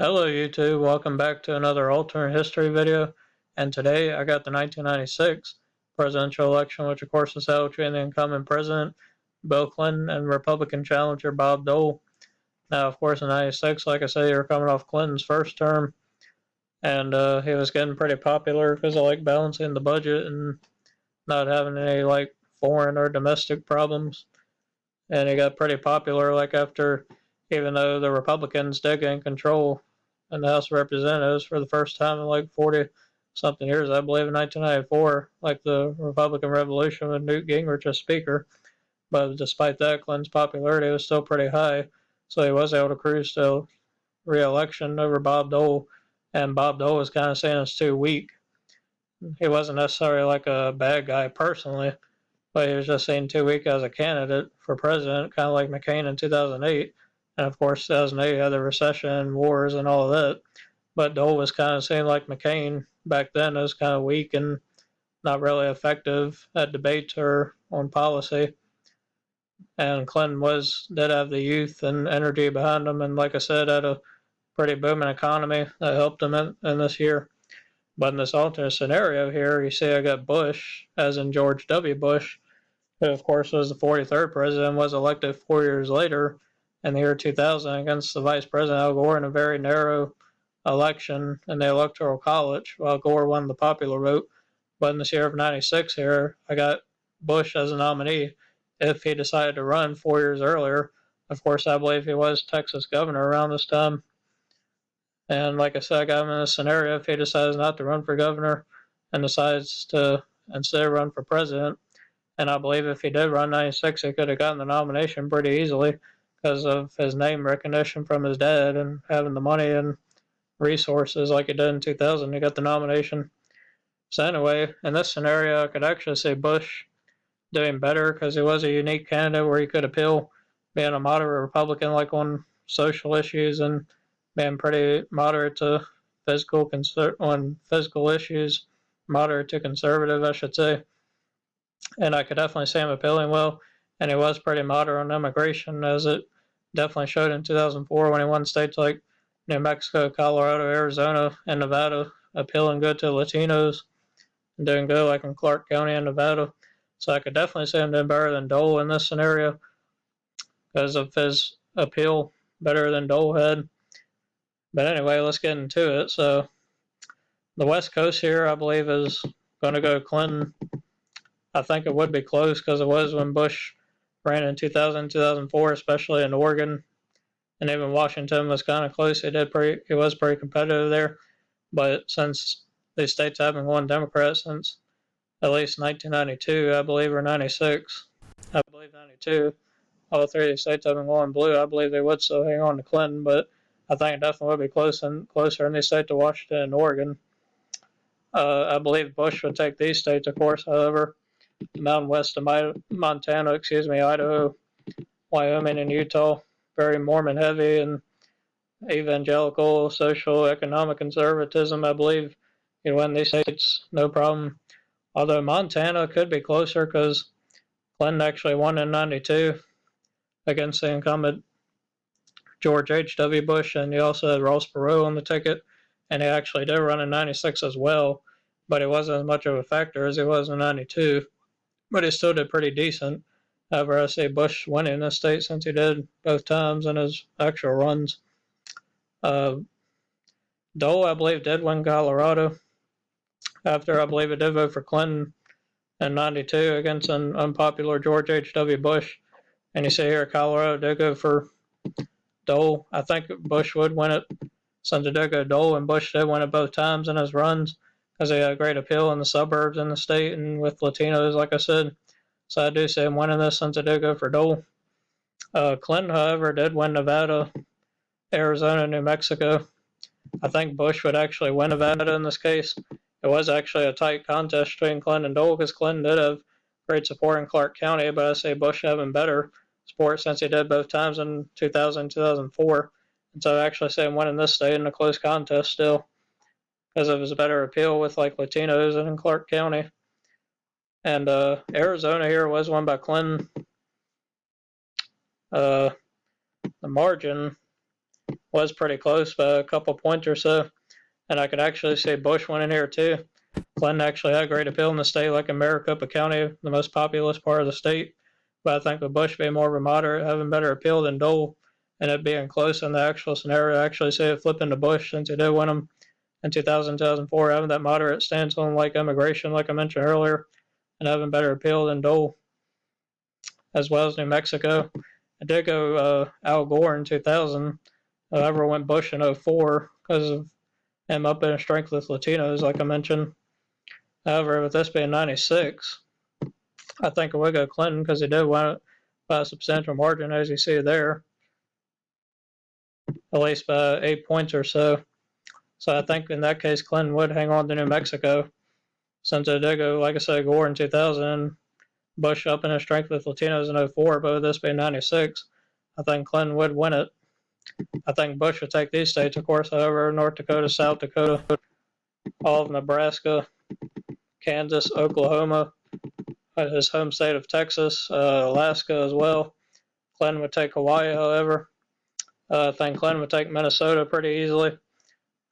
Hello YouTube, welcome back to another alternate history video, and today I got the 1996 presidential election, which of course was held between the incumbent president Bill Clinton and Republican challenger Bob Dole. Now of course in 96, like I said, you were coming off Clinton's first term, and he was getting pretty popular because of like balancing the budget and not having any like foreign or domestic problems, and he got pretty popular like after, even though the Republicans did gain control in the House of Representatives for the first time in like 40 something years, I believe in 1994, like the Republican Revolution with Newt Gingrich as Speaker. But despite that, Clinton's popularity was still pretty high, so he was able to cruise to re-election over Bob Dole. And Bob Dole was kind of saying it's too weak. He wasn't necessarily like a bad guy personally, but he was just seen too weak as a candidate for president, kind of like McCain in 2008. And of course, 2008 had the recession, wars, and all of that. But Dole was kind of seen like McCain back then as kind of weak and not really effective at debates or on policy. And Clinton did have the youth and energy behind him, and like I said, had a pretty booming economy that helped him in this year. But in this alternate scenario here, you see I got Bush, as in George W. Bush, who of course was the 43rd president, was elected 4 years later in the year 2000 against the Vice President Al Gore in a very narrow election in the Electoral College, while Gore won the popular vote. But in this year of 96 here, I got Bush as a nominee if he decided to run 4 years earlier. Of course, I believe he was Texas governor around this time. And like I said, I got him in a scenario if he decides not to run for governor and decides to instead run for president. And I believe if he did run 96, he could have gotten the nomination pretty easily because of his name recognition from his dad and having the money and resources like he did in 2000. He got the nomination. So anyway, in this scenario, I could actually see Bush doing better because he was a unique candidate where he could appeal, being a moderate Republican, like on social issues, and being pretty moderate to on physical issues, moderate to conservative, I should say. And I could definitely see him appealing well. And he was pretty moderate on immigration, as it definitely showed in 2004 when he won states like New Mexico, Colorado, Arizona, and Nevada, appealing good to Latinos and doing good like in Clark County and Nevada. So I could definitely see him doing better than Dole in this scenario because of his appeal, better than Dole had. But anyway, let's get into it. So the West Coast here, I believe, is going to go Clinton. I think it would be close because it was when Bush ran in 2000, 2004, especially in Oregon, and even Washington was kind of close. He was pretty competitive there, but since these states haven't won Democrats since at least 1992, I believe, or 96, I believe 92, all three of these states have been going blue. I believe they would still hang on to Clinton, but I think it definitely would be closer in these states to Washington and Oregon. I believe Bush would take these states, of course, however. Mountain west of Montana, Idaho, Wyoming, and Utah, very Mormon heavy and evangelical, social, economic conservatism. I believe he'd win these states, no problem. Although Montana could be closer because Clinton actually won in 92 against the incumbent George H.W. Bush, and he also had Ross Perot on the ticket, and he actually did run in 96 as well, but he wasn't as much of a factor as he was in 92. But he still did pretty decent. However, I say Bush winning this state since he did both times in his actual runs. Uh, Dole, I believe, did win Colorado after I believe he did vote for Clinton in 92 against an unpopular George H.W. Bush. And you see here, Colorado did go for Dole. I think Bush would win it since it did go Dole, and Bush did win it both times in his runs because he had a great appeal in the suburbs in the state and with Latinos, like I said. So I do see him winning this since I did go for Dole. Clinton, however, did win Nevada, Arizona, New Mexico. I think Bush would actually win Nevada in this case. It was actually a tight contest between Clinton and Dole because Clinton did have great support in Clark County, but I say Bush having better support since he did both times in 2000, 2004. And so I actually say him winning this state in a close contest still because of his better appeal with like Latinos in Clark County. And Arizona here was won by Clinton. The margin was pretty close by a couple points or so. And I could actually see Bush winning here too. Clinton actually had great appeal in the state, like in Maricopa County, the most populous part of the state. But I think with Bush being more of a moderate, having better appeal than Dole, and it being close in the actual scenario, I actually see it flipping to Bush since he did win them in 2000, 2004, having that moderate stance on like immigration, like I mentioned earlier, and having better appeal than Dole, as well as New Mexico. I did go Al Gore in 2000. However, went Bush in 04 because of him up in strength with Latinos, like I mentioned. However, with this being 96, I think it would go Clinton because he did win it by a substantial margin, as you see there, at least by 8 points or so. So I think in that case, Clinton would hang on to New Mexico since it did go, like I said, Gore in 2000, Bush up in his strength with Latinos in 04, but with this being 96, I think Clinton would win it. I think Bush would take these states, of course, however, North Dakota, South Dakota, all of Nebraska, Kansas, Oklahoma, his home state of Texas, Alaska as well. Clinton would take Hawaii, however. I think Clinton would take Minnesota pretty easily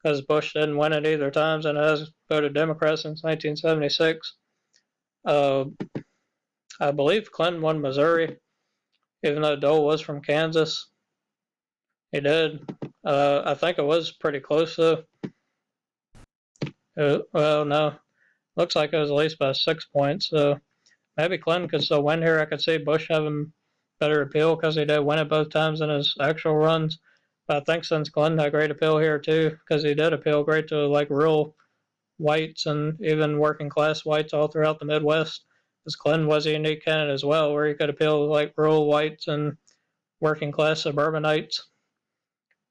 because Bush didn't win it either times and has voted Democrat since 1976. I believe Clinton won Missouri, even though Dole was from Kansas. He did. I think it was pretty close, though. Well, no. Looks like it was at least by 6 points. So maybe Clinton could still win here. I could see Bush having better appeal because he did win it both times in his actual runs. But I think since Clinton had great appeal here, too, because he did appeal great to, like, rural whites and even working class whites all throughout the Midwest, because Clinton was a unique candidate as well, where he could appeal to, like, rural whites and working class suburbanites,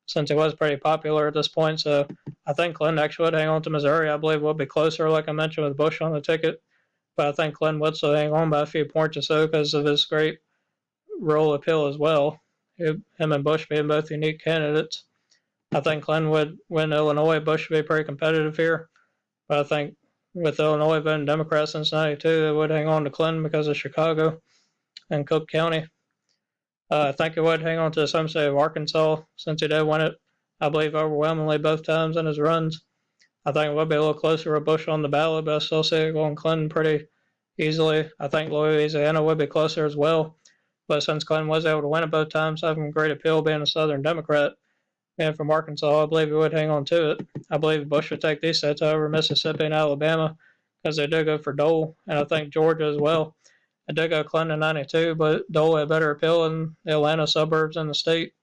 since he was pretty popular at this point. So I think Clinton actually would hang on to Missouri. I believe would be closer, like I mentioned, with Bush on the ticket. But I think Clinton would still hang on by a few points or so because of his great rural appeal as well. Him and Bush being both unique candidates. I think Clinton would win Illinois. Bush would be pretty competitive here. But I think with Illinois voting Democrat since 92, they would hang on to Clinton because of Chicago and Cook County. I think he would hang on to his home state of Arkansas since he did win it, I believe, overwhelmingly both times in his runs. I think it would be a little closer with Bush on the ballot, but I still see it going Clinton pretty easily. I think Louisiana would be closer as well. But since Clinton was able to win it both times, having great appeal being a Southern Democrat, being from Arkansas, I believe he would hang on to it. I believe Bush would take these states over Mississippi and Alabama because they did go for Dole, and I think Georgia as well. I did go Clinton in 92, but Dole had better appeal in the Atlanta suburbs in the state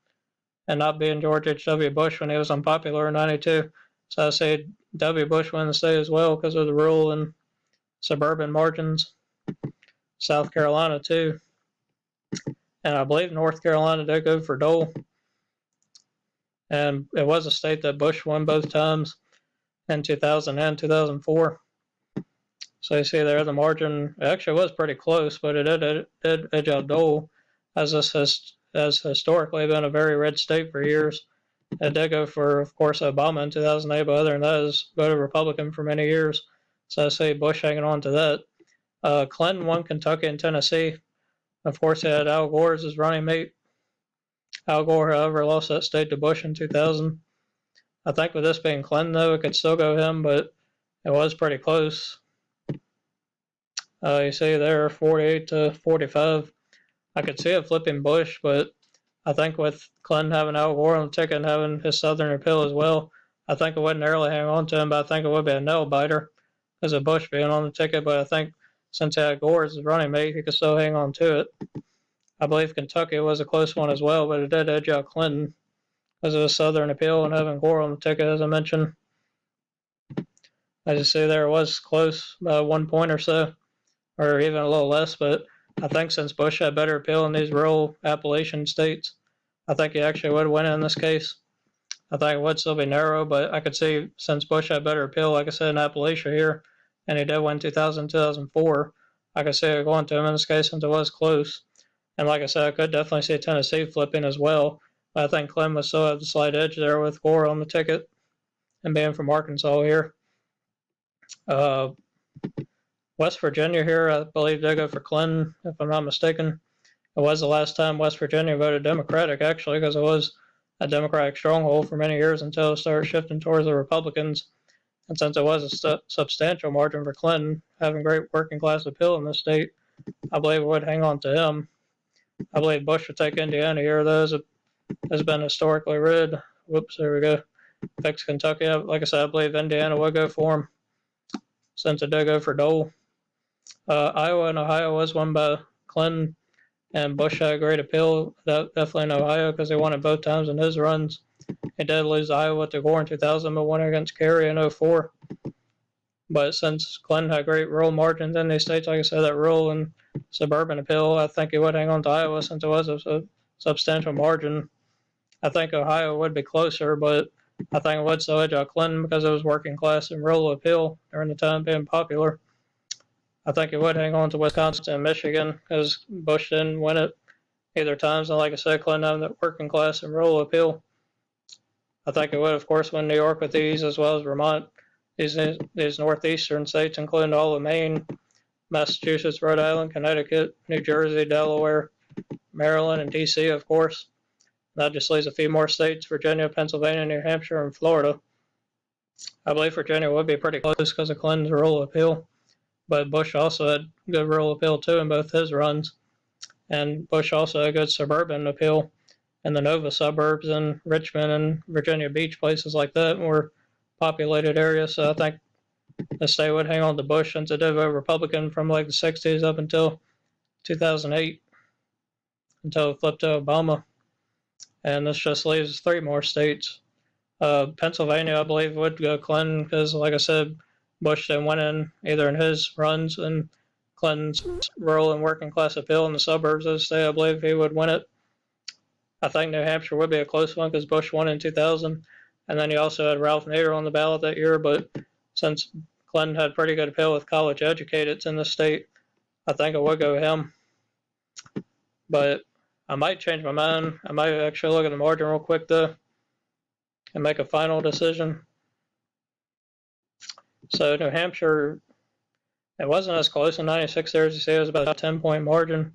and not being George H.W. Bush when he was unpopular in 92. So I say W. Bush win the state as well because of the rural and suburban margins. South Carolina, too. And I believe North Carolina did go for Dole. And it was a state that Bush won both times in 2000 and 2004. So you see there the margin actually was pretty close, but it did edge out Dole, as this has historically been a very red state for years. It did go for, of course, Obama in 2008, but other than that, has voted Republican for many years. So I see Bush hanging on to that. Clinton won Kentucky and Tennessee. Of course, he had Al Gore as his running mate. Al Gore, however, lost that state to Bush in 2000. I think with this being Clinton, though, it could still go him, but it was pretty close. You see there, 48 to 45. I could see it flipping Bush, but I think with Clinton having Al Gore on the ticket and having his Southern appeal as well, I think it wouldn't narrowly hang on to him, but I think it would be a nail biter because of Bush being on the ticket. But I think since he had Gore as his running mate, he could still hang on to it. I believe Kentucky was a close one as well, but it did edge out Clinton because of his Southern appeal and having Gore on the ticket, as I mentioned. As you see there, it was close by 1 point or so, or even a little less, but I think since Bush had better appeal in these rural Appalachian states, I think he actually would win in this case. I think it would still be narrow, but I could see since Bush had better appeal, like I said, in Appalachia here, and he did win 2000, 2004, I could see it going to him in this case since it was close. And like I said, I could definitely see Tennessee flipping as well, but I think Clem would still have the slight edge there with Gore on the ticket and being from Arkansas here. West Virginia here, I believe they go for Clinton, if I'm not mistaken. It was the last time West Virginia voted Democratic, actually, because it was a Democratic stronghold for many years until it started shifting towards the Republicans. And since it was a substantial margin for Clinton, having great working class appeal in the state, I believe it would hang on to him. I believe Bush would take Indiana here, though, as it has been historically red. Whoops, there we go. Fix Kentucky. Like I said, I believe Indiana would go for him since it did go for Dole. Iowa and Ohio was won by Clinton, and Bush had a great appeal, definitely in Ohio, because he won it both times in his runs. He did lose Iowa to Gore in 2000, but won against Kerry in 04. But since Clinton had great rural margins in these states, like I said, that rural and suburban appeal, I think he would hang on to Iowa since it was a substantial margin. I think Ohio would be closer, but I think it would still edge out Clinton because it was working class and rural appeal during the time being popular. I think it would hang on to Wisconsin and Michigan because Bush didn't win it either times. And like I said, Clinton having that working class and rural appeal. I think it would, of course, win New York with ease as well as Vermont. These northeastern states, including all of Maine, Massachusetts, Rhode Island, Connecticut, New Jersey, Delaware, Maryland, and D.C., of course. That just leaves a few more states: Virginia, Pennsylvania, New Hampshire, and Florida. I believe Virginia would be pretty close because of Clinton's rural appeal. But Bush also had good rural appeal too in both his runs. And Bush also had good suburban appeal in the Nova suburbs and Richmond and Virginia Beach, places like that, more populated areas. So I think the state would hang on to Bush since it did vote Republican from like the 60s up until 2008, until it flipped to Obama. And this just leaves 3 more states. Pennsylvania, I believe, would go Clinton because, like I said, Bush didn't win in either in his runs, and Clinton's rural and working class appeal in the suburbs of the state, I believe he would win it. I think New Hampshire would be a close one because Bush won in 2000, and then he also had Ralph Nader on the ballot that year. But since Clinton had pretty good appeal with college educated in the state, I think it would go him. But I might change my mind. I might actually look at the margin real quick though and make a final decision. So New Hampshire, it wasn't as close in 96 there as you say. It was about a 10-point margin.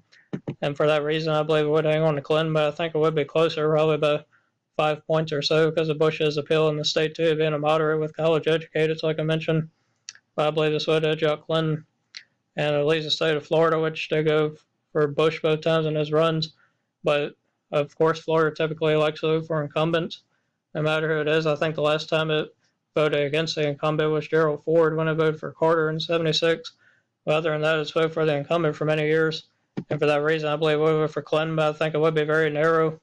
And for that reason, I believe it would hang on to Clinton, but I think it would be closer, probably by 5 points or so, because of Bush's appeal in the state too, being a moderate with college educated, like I mentioned. But I believe this would edge out Clinton. And it leaves the state of Florida, which they go for Bush both times in his runs. But of course, Florida typically likes to vote for incumbents, no matter who it is. I think the last time it voted against the incumbent was Gerald Ford when it voted for Carter in 76. But other than that, it's voted for the incumbent for many years. And for that reason, I believe it would vote for Clinton, but I think it would be very narrow,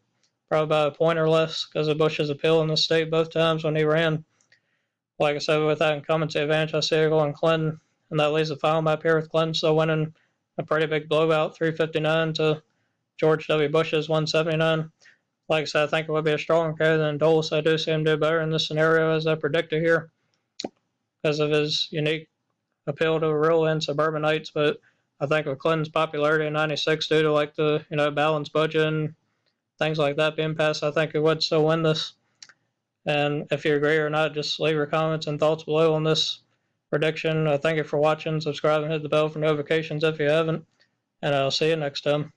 probably by a point or less, because of Bush's appeal in the state both times when he ran. Like I said, with that incumbency advantage, I see it going Clinton. And that leaves the final map here with Clinton still winning a pretty big blowout, 359 to George W. Bush's 179. Like I said, I think it would be a stronger candidate than Dole, so I do see him do better in this scenario as I predicted here because of his unique appeal to rural and suburbanites. But I think with Clinton's popularity in 96 due to like the balanced budget and things like that being passed, I think he would still win this. And if you agree or not, just leave your comments and thoughts below on this prediction. Thank you for watching. Subscribe and hit the bell for notifications if you haven't. And I'll see you next time.